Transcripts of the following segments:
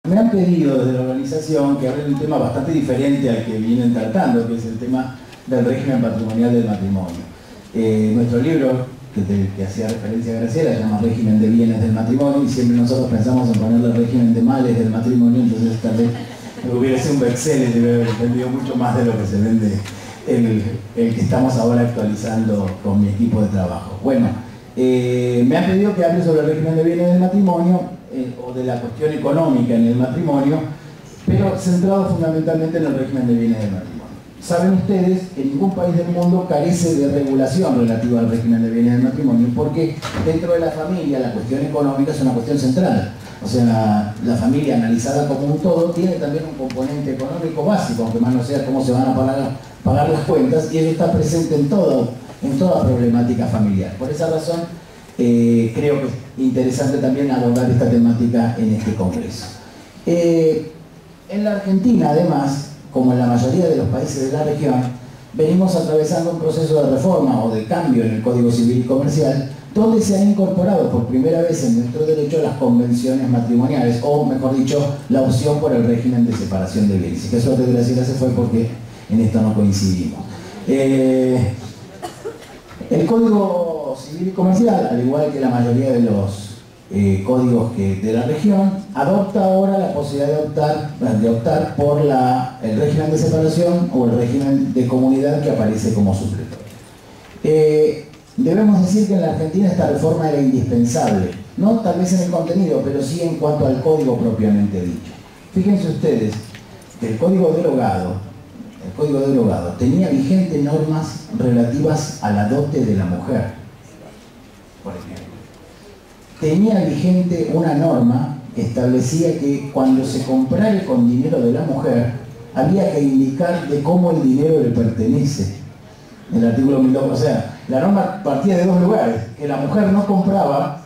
me han pedido desde la organización que hable de un tema bastante diferente al que vienen tratando, que es el tema del régimen patrimonial del matrimonio. Nuestro libro, que hacía referencia a Graciela, se llama Régimen de Bienes del Matrimonio, y siempre nosotros pensamos en ponerle régimen de males del matrimonio, entonces tal vez hubiera sido un bestseller y hubiera vendido mucho más de lo que se vende el que estamos ahora actualizando con mi equipo de trabajo. Bueno, me han pedido que hable sobre el régimen de bienes del matrimonio o de la cuestión económica en el matrimonio, pero centrado fundamentalmente en el régimen de bienes del matrimonio. Saben ustedes que ningún país del mundo carece de regulación relativa al régimen de bienes del matrimonio, porque dentro de la familia la cuestión económica es una cuestión central. O sea, la familia analizada como un todo tiene también un componente económico básico, aunque más no sea cómo se van a pagar las cuentas, y eso está presente en toda problemática familiar. Por esa razón, creo que es interesante también abordar esta temática en este congreso. En la Argentina, además, como en la mayoría de los países de la región, venimos atravesando un proceso de reforma o de cambio en el Código Civil y Comercial, donde se han incorporado por primera vez en nuestro derecho las convenciones matrimoniales, o mejor dicho, la opción por el régimen de separación de bienes. Y qué suerte de Graciela se fue porque en esto no coincidimos. El Código Civil y Comercial, al igual que la mayoría de los códigos de la región, adopta ahora la posibilidad de optar por el régimen de separación o el régimen de comunidad que aparece como supletorio. Debemos decir que en la Argentina esta reforma era indispensable, no tal vez en el contenido, pero sí en cuanto al código propiamente dicho. Fíjense ustedes que el código derogado tenía vigentes normas relativas a la dote de la mujer, por ejemplo. Tenía vigente una norma que establecía que cuando se comprara con dinero de la mujer, había que indicar de cómo el dinero le pertenece. El artículo 1200, o sea, la norma partía de dos lugares: que la mujer no compraban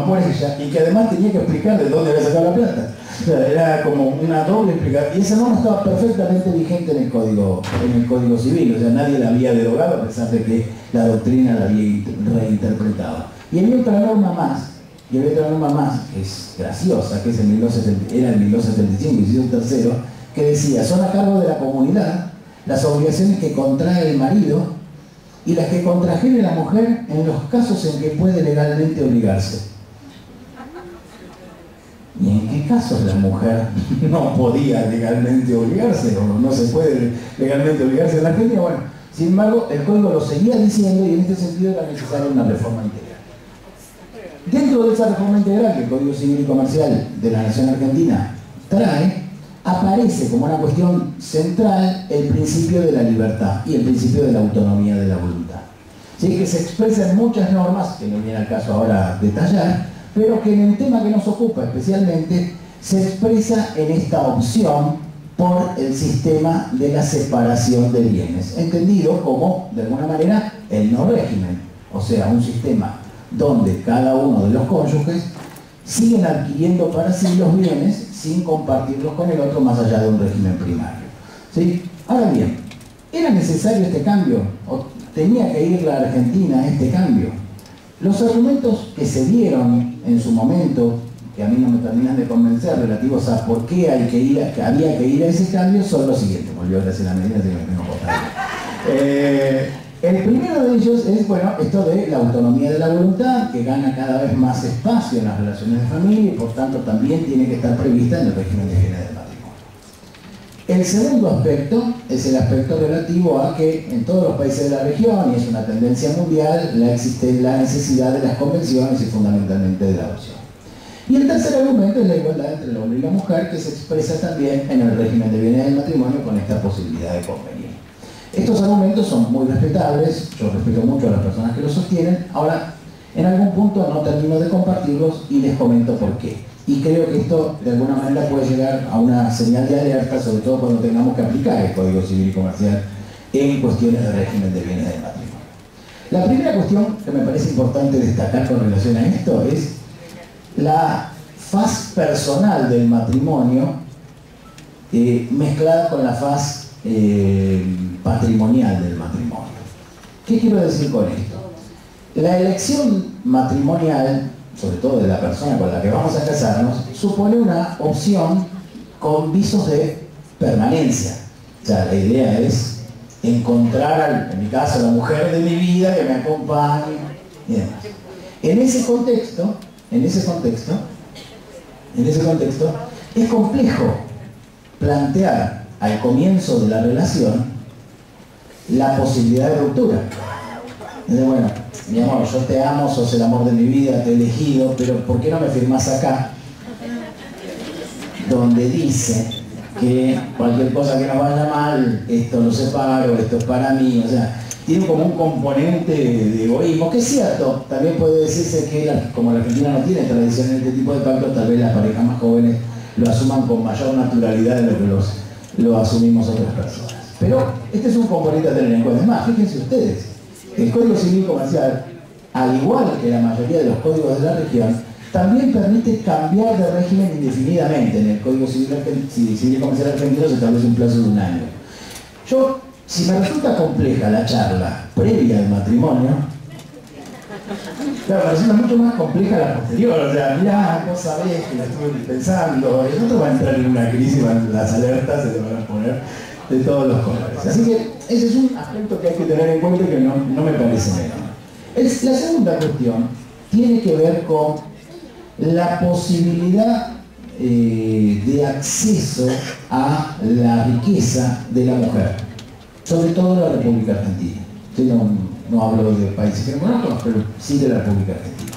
por ella, y que además tenía que explicar de dónde había sacado la plata. O sea, era como una doble explicación, y esa norma estaba perfectamente vigente en el Código Civil, o sea, nadie la había derogado a pesar de que la doctrina la había reinterpretado. Y había otra norma más, que es graciosa, que es era el 1275, inciso tercero, que decía: son a cargo de la comunidad las obligaciones que contrae el marido y las que contrajere la mujer en los casos en que puede legalmente obligarse. ¿Y en qué casos la mujer no podía legalmente obligarse, o no se puede legalmente obligarse en la Argentina? Bueno, sin embargo, el código lo seguía diciendo, y en este sentido era necesaria una reforma integral. Dentro de esa reforma integral que el Código Civil y Comercial de la Nación Argentina trae, aparece como una cuestión central el principio de la libertad y el principio de la autonomía de la voluntad. ¿Sí? Que se expresa en muchas normas, que no viene al caso ahora detallar, pero que en el tema que nos ocupa especialmente se expresa en esta opción por el sistema de la separación de bienes, entendido como, de alguna manera, el no régimen, o sea, un sistema donde cada uno de los cónyuges siguen adquiriendo para sí los bienes sin compartirlos con el otro más allá de un régimen primario. ¿Sí? Ahora bien, ¿era necesario este cambio? ¿O tenía que ir la Argentina a este cambio? Los argumentos que se dieron en su momento, que a mí no me terminan de convencer, relativos a por qué había que ir a ese cambio, son los siguientes. Volvió a hacer la medida de que me tengo el primero de ellos es, bueno, esto de la autonomía de la voluntad, que gana cada vez más espacio en las relaciones de familia y por tanto también tiene que estar prevista en el régimen de bienes del matrimonio. El segundo aspecto es el aspecto relativo a que en todos los países de la región, y es una tendencia mundial, existe la necesidad de las convenciones y fundamentalmente de la adopción. Y el tercer argumento es la igualdad entre el hombre y la mujer, que se expresa también en el régimen de bienes del matrimonio con esta posibilidad de convenir. Estos argumentos son muy respetables, yo respeto mucho a las personas que los sostienen. Ahora, en algún punto no termino de compartirlos y les comento por qué. Y creo que esto de alguna manera puede llegar a una señal de alerta, sobre todo cuando tengamos que aplicar el Código Civil y Comercial en cuestiones de régimen de bienes del matrimonio. La primera cuestión que me parece importante destacar con relación a esto es la faz personal del matrimonio mezclada con la faz patrimonial del matrimonio. ¿Qué quiero decir con esto? La elección matrimonial, sobre todo de la persona con la que vamos a casarnos, supone una opción con visos de permanencia. O sea, la idea es encontrar, en mi caso, la mujer de mi vida que me acompañe y demás. En ese contexto, es complejo plantear al comienzo de la relación la posibilidad de ruptura. Entonces, bueno, mi amor, yo te amo, sos el amor de mi vida, te he elegido, pero ¿por qué no me firmás acá? Donde dice que cualquier cosa que nos vaya mal, esto lo separo, esto es para mí, o sea, tiene como un componente de egoísmo, que es cierto, también puede decirse que como la Argentina no tiene tradición en este tipo de pactos, tal vez las parejas más jóvenes lo asuman con mayor naturalidad de lo que lo asumimos otras personas. Pero este es un componente a tener en cuenta. Es más, fíjense ustedes, el Código Civil Comercial, al igual que la mayoría de los códigos de la región, también permite cambiar de régimen indefinidamente. En el Código Civil Comercial argentino se establece un plazo de 1 año. Si me resulta compleja la charla previa al matrimonio, claro, me resulta mucho más compleja la posterior. O sea, mirá, vos sabés que la estuve pensando, el otro va a entrar en una crisis, las alertas se le van a poner de todos los colores. Así que ese es un aspecto que hay que tener en cuenta y que no me parece menor. La segunda cuestión tiene que ver con la posibilidad de acceso a la riqueza de la mujer, sobre todo en la República Argentina. Yo no hablo de países que no conozco, pero sí de la República Argentina.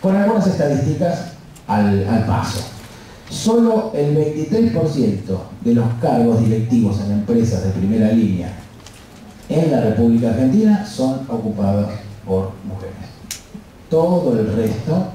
Con algunas estadísticas al paso. Solo el 23% de los cargos directivos en empresas de primera línea en la República Argentina son ocupados por mujeres. Todo el resto,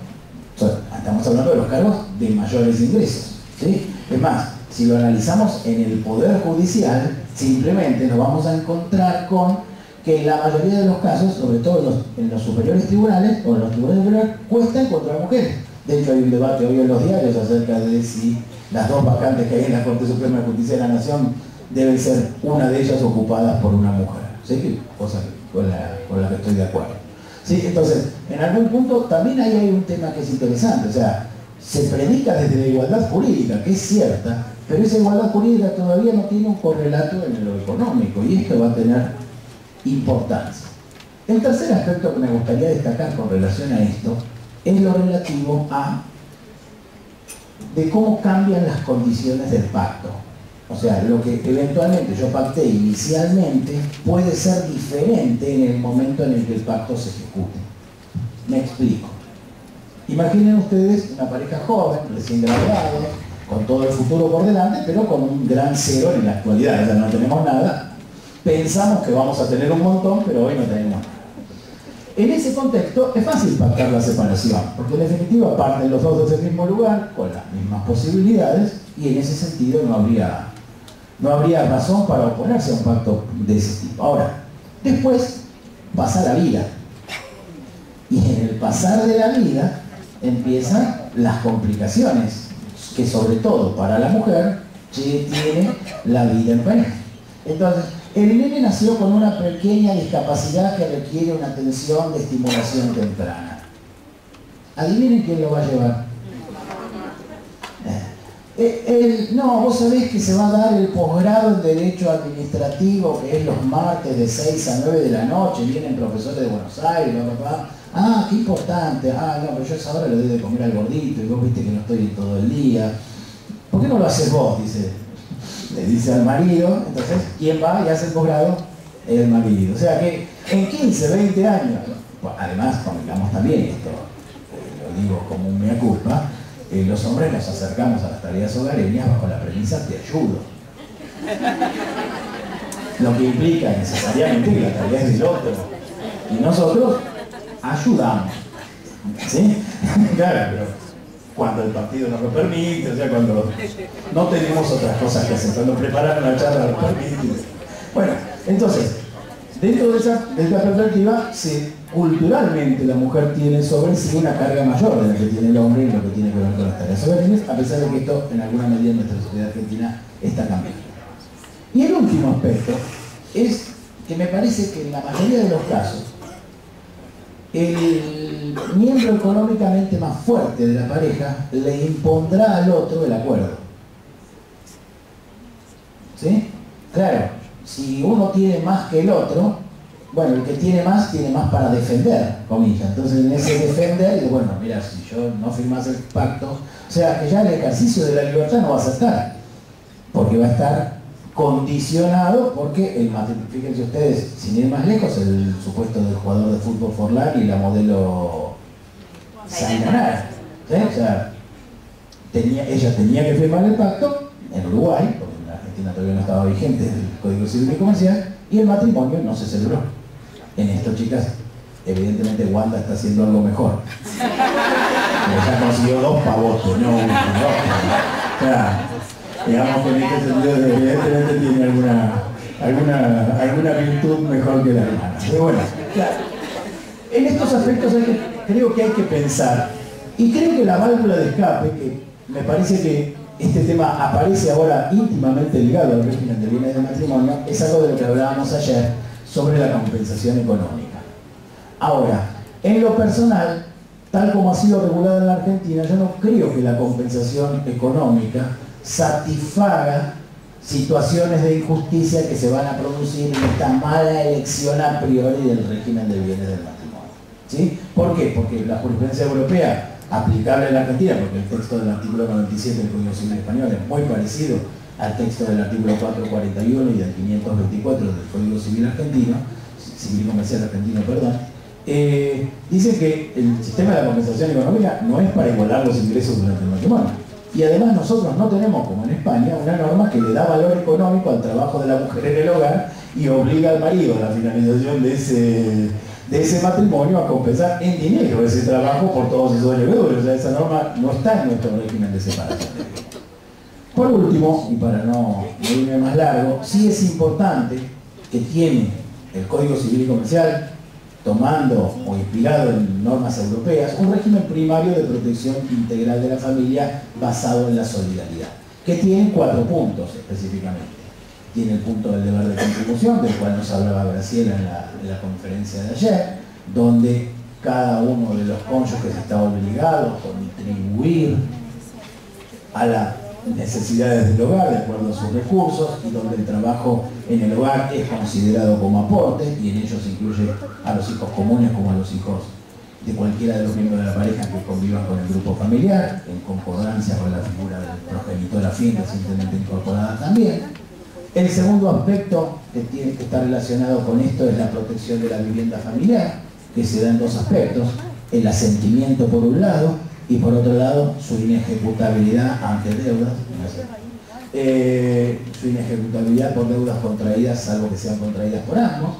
estamos hablando de los cargos de mayores ingresos, ¿sí? Es más, si lo analizamos en el Poder Judicial, simplemente nos vamos a encontrar con que en la mayoría de los casos, sobre todo en los superiores tribunales o en los tribunales superiores, cuesta encontrar mujeres. De hecho, hay un debate hoy en los diarios acerca de si las 2 vacantes que hay en la Corte Suprema de Justicia de la Nación deben ser una de ellas ocupadas por una mujer. ¿Sí? Cosa con la que estoy de acuerdo. ¿Sí? Entonces, en algún punto también ahí hay un tema que es interesante. O sea, se predica desde la igualdad jurídica, que es cierta, pero esa igualdad jurídica todavía no tiene un correlato en lo económico, y esto va a tener importancia. El tercer aspecto que me gustaría destacar con relación a esto es lo relativo a de cómo cambian las condiciones del pacto. O sea, lo que eventualmente yo pacté inicialmente puede ser diferente en el momento en el que el pacto se ejecute. Me explico. Imaginen ustedes una pareja joven, recién graduados, con todo el futuro por delante, pero con un gran cero en la actualidad. O sea, no tenemos nada. Pensamos que vamos a tener un montón, pero hoy no tenemos nada. En ese contexto es fácil pactar la separación, porque en definitiva parten los dos desde el mismo lugar, con las mismas posibilidades, y en ese sentido no habría razón para oponerse a un pacto de ese tipo. Ahora, después pasa la vida. Y en el pasar de la vida empiezan las complicaciones, que sobre todo para la mujer tiene la vida en pareja. Entonces, el nene nació con una pequeña discapacidad que requiere una atención de estimulación temprana. Adivinen quién lo va a llevar. No, vos sabés que se va a dar el posgrado en Derecho Administrativo, que es los martes de 6 a 9 de la noche, vienen profesores de Buenos Aires, papá. Ah, qué importante. Ah, no, pero yo a esa hora le doy de comer al gordito y vos viste que no estoy todo el día. ¿Por qué no lo haces vos? Le dice al marido. Entonces, ¿quién va y hace el posgrado? El marido. O sea que en 15, 20 años, además, convengamos también esto, lo digo como un mea culpa, los hombres nos acercamos a las tareas hogareñas bajo la premisa te ayudo. Lo que implica necesariamente que la tarea es del otro. Y nosotros ayudamos. ¿Sí? Claro, pero cuando el partido no lo permite, o sea, cuando no tenemos otras cosas que hacer, cuando preparar una charla lo permite. Bueno, entonces, dentro de esta perspectiva, culturalmente la mujer tiene sobre sí una carga mayor de la que tiene el hombre en lo que tiene que ver con las tareas hogareñas, a pesar de que esto en alguna medida en nuestra sociedad argentina está cambiando. Y el último aspecto es que me parece que en la mayoría de los casos el miembro económicamente más fuerte de la pareja le impondrá al otro el acuerdo. ¿sí? Claro, si uno tiene más que el otro, bueno, el que tiene más para defender, comillas. Entonces en ese defender, bueno, mira, si yo no firmase el pacto, o sea, que ya el ejercicio de la libertad no va a estar, porque va a estar condicionado porque el matrimonio, fíjense ustedes, sin ir más lejos, el supuesto del jugador de fútbol Forlán y la modelo Sayonara, ¿sí? O sea, ella tenía que firmar el pacto en Uruguay, porque en Argentina todavía no estaba vigente el Código Civil y Comercial, y el matrimonio no se celebró. En esto, chicas, evidentemente Wanda está haciendo algo mejor. Ella consiguió 2 pavotes, no 1, ¿no? O sea, digamos que en este sentido evidentemente tiene alguna virtud mejor que la hermana. Pero bueno, claro, en estos aspectos creo que hay que pensar, y creo que la válvula de escape, que me parece que este tema aparece ahora íntimamente ligado al régimen de bienes de matrimonio, es algo de lo que hablábamos ayer sobre la compensación económica. Ahora, en lo personal, tal como ha sido regulada en la Argentina, yo no creo que la compensación económica satisfaga situaciones de injusticia que se van a producir en esta mala elección a priori del régimen de bienes del matrimonio. ¿Sí? ¿Por qué? Porque la jurisprudencia europea aplicable en la Argentina, porque el texto del artículo 97 del Código Civil Español es muy parecido al texto del artículo 441 y del 524 del Código Civil Argentino, Civil Comercial Argentino, perdón, dice que el sistema de la compensación económica no es para igualar los ingresos durante el matrimonio. Y además nosotros no tenemos, como en España, una norma que le da valor económico al trabajo de la mujer en el hogar y obliga al marido a la finalización de ese matrimonio a compensar en dinero ese trabajo por todos esos años que duren. O sea, esa norma no está en nuestro régimen de separación. Por último, y para no irme más largo, sí es importante que tiene el Código Civil y Comercial, tomando o inspirado en normas europeas, un régimen primario de protección integral de la familia basado en la solidaridad, que tiene 4 puntos específicamente. Tiene el punto del deber de contribución, del cual nos hablaba Graciela en la conferencia de ayer, donde cada uno de los cónyuges está obligado a contribuir a las necesidades del hogar de acuerdo a sus recursos, y donde el trabajo en el hogar es considerado como aporte, y en ellos se incluye a los hijos comunes como a los hijos de cualquiera de los miembros de la pareja que convivan con el grupo familiar, en concordancia con la figura del progenitor afín recientemente incorporada también. El segundo aspecto que tiene que estar relacionado con esto es la protección de la vivienda familiar, que se da en 2 aspectos: el asentimiento por un lado, y por otro lado su inejecutabilidad ante deudas, su inejecutabilidad por deudas contraídas, salvo que sean contraídas por ambos;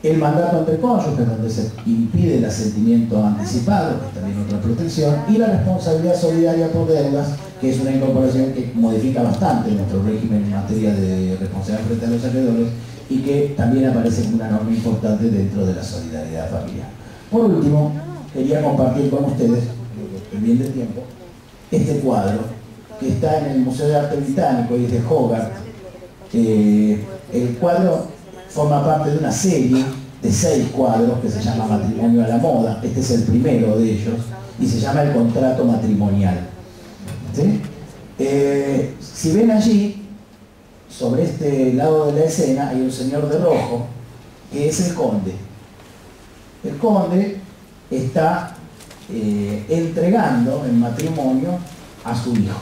el mandato entre cónyuges, donde se impide el asentimiento anticipado, que es también otra protección; y la responsabilidad solidaria por deudas, que es una incorporación que modifica bastante nuestro régimen en materia de responsabilidad frente a los acreedores, y que también aparece como una norma importante dentro de la solidaridad familiar. Por último, quería compartir con ustedes, bien de tiempo, este cuadro que está en el Museo de Arte Británico y es de Hogarth. El cuadro forma parte de una serie de 6 cuadros que se llama Matrimonio a la Moda. Este es el primero de ellos y se llama El Contrato Matrimonial. ¿Sí? Si ven allí, sobre este lado de la escena hay un señor de rojo que es el conde. El conde está entregando en matrimonio a su hijo,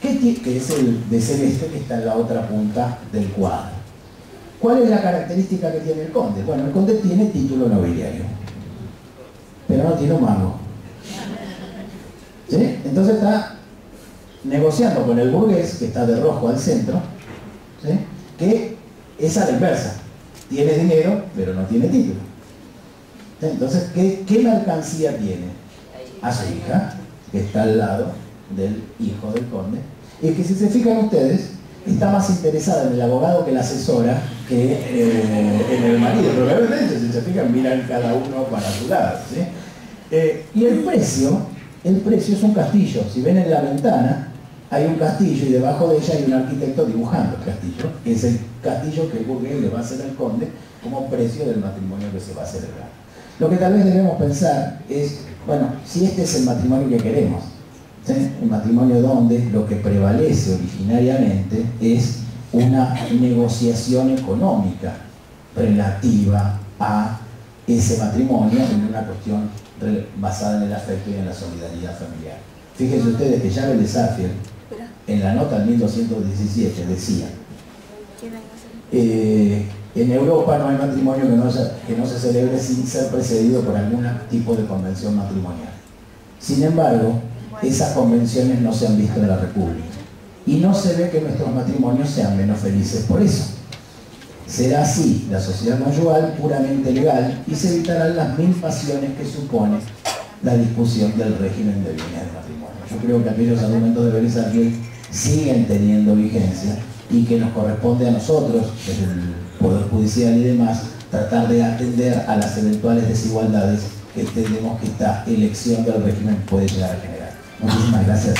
que es el de celeste, que está en la otra punta del cuadro. ¿Cuál es la característica que tiene el conde? Bueno, el conde tiene título nobiliario, pero no tiene un mango. ¿Sí? Entonces está negociando con el burgués, que está de rojo al centro, ¿sí? Que es a la inversa. Tiene dinero, pero no tiene título. Entonces, ¿qué mercancía tiene? A su hija, que está al lado del hijo del conde, y que, si se fijan ustedes, está más interesada en el abogado que la asesora que en el marido. Probablemente, si se fijan, miran cada uno para su lado, ¿sí? Y el precio es un castillo. Si ven en la ventana, hay un castillo y debajo de ella hay un arquitecto dibujando el castillo, que es el castillo que el burgués le va a hacer al conde como precio del matrimonio que se va a celebrar. Lo que tal vez debemos pensar es, bueno, si este es el matrimonio que queremos, ¿sí? El matrimonio donde lo que prevalece originariamente es una negociación económica relativa a ese matrimonio en una cuestión basada en el afecto y en la solidaridad familiar. Fíjense ustedes que Jabez de Safier, en la nota del 1217, decía: en Europa no hay matrimonio que no se celebre sin ser precedido por algún tipo de convención matrimonial. Sin embargo, esas convenciones no se han visto en la República y no se ve que nuestros matrimonios sean menos felices por eso. Será así la sociedad conyugal puramente legal y se evitarán las mil pasiones que supone la discusión del régimen de bienes del matrimonio. Yo creo que aquellos argumentos de Vélez Arfiel siguen teniendo vigencia y que nos corresponde a nosotros, desde el Poder Judicial y demás, tratar de atender a las eventuales desigualdades que entendemos que esta elección del régimen puede llegar a generar. Muchísimas gracias.